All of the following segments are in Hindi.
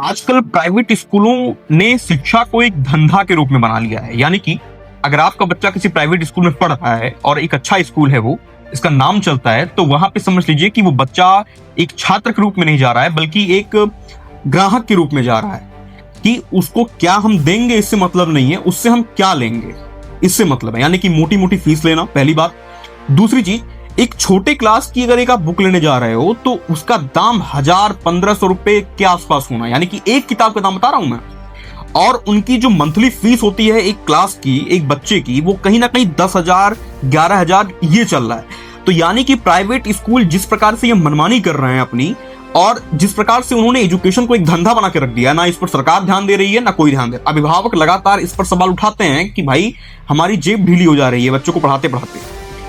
आजकल प्राइवेट स्कूलों ने शिक्षा को एक धंधा के रूप में बना लिया है। यानी कि अगर आपका बच्चा किसी प्राइवेट स्कूल में पढ़ रहा है और एक अच्छा स्कूल है, वो इसका नाम चलता है, तो वहां पे समझ लीजिए कि वो बच्चा एक छात्र के रूप में नहीं जा रहा है, बल्कि एक ग्राहक के रूप में जा रहा है। कि उसको क्या हम देंगे इससे मतलब नहीं है, उससे हम क्या लेंगे इससे मतलब है। यानी कि मोटी मोटी फीस लेना, पहली बात। दूसरी चीज, एक छोटे क्लास की अगर एक आप बुक लेने जा रहे हो तो उसका दाम 1000-1500 रुपए के आसपास होना, यानी कि एक किताब का दाम बता रहा हूं मैं। और उनकी जो मंथली फीस होती है एक क्लास की, एक बच्चे की, वो कहीं ना कहीं 10,000 11,000 ये चल रहा है। तो यानी कि प्राइवेट स्कूल जिस प्रकार से ये मनमानी कर रहे हैं अपनी, और जिस प्रकार से उन्होंने एजुकेशन को एक धंधा बना के रख दिया, ना इस पर सरकार ध्यान दे रही है ना कोई ध्यान दे। अभिभावक लगातार इस पर सवाल उठाते हैं कि भाई हमारी जेब ढीली हो जा रही है बच्चों को पढ़ाते पढ़ाते,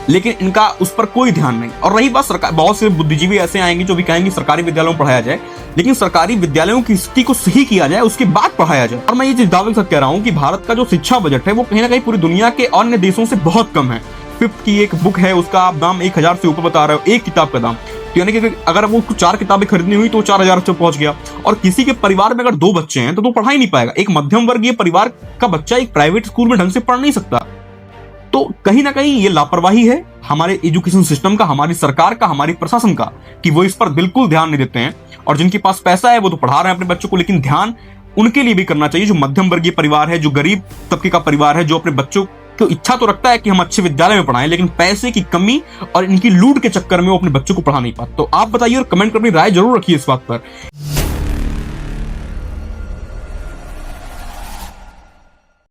लेकिन इनका उस पर कोई ध्यान नहीं। और रही बात सरकार, बहुत से बुद्धिजीवी ऐसे आएंगे जो भी कहेंगे सरकारी विद्यालयों में पढ़ाया जाए, लेकिन सरकारी विद्यालयों की स्थिति को सही किया जाए, उसके बाद पढ़ाया जाए। और मैं ये चीज दावे के साथ कह रहा हूं कि भारत का जो शिक्षा बजट है वो कहीं ना कहीं पूरी दुनिया के अन्य देशों से बहुत कम है। 5th की एक बुक है, उसका आप दाम 1000 से ऊपर बता रहे हो, एक किताब का दाम। तो यानी कि अगर वो 4 किताबें खरीदनी हुई तो 4000 से पहुंच गया। और किसी के परिवार में अगर 2 बच्चे हैं तो पढ़ा ही नहीं पाएगा। एक मध्यम वर्गीय परिवार का बच्चा एक प्राइवेट स्कूल में ढंग से पढ़ नहीं सकता। तो कहीं ना कहीं ये लापरवाही है हमारे एजुकेशन सिस्टम का, हमारी सरकार का, हमारी प्रशासन का, कि वो इस पर बिल्कुल ध्यान नहीं देते हैं। और जिनके पास पैसा है वो तो पढ़ा रहे हैं अपने बच्चों को, लेकिन ध्यान उनके लिए भी करना चाहिए जो मध्यम वर्गीय परिवार है, जो गरीब तबके का परिवार है, जो अपने बच्चों को इच्छा तो रखता है कि हम अच्छे विद्यालय में पढ़ाएं, लेकिन पैसे की कमी और इनकी लूट के चक्कर में वो अपने बच्चों को पढ़ा नहीं पाते। तो आप बताइए और कमेंट कर अपनी राय जरूर रखिए इस बात पर।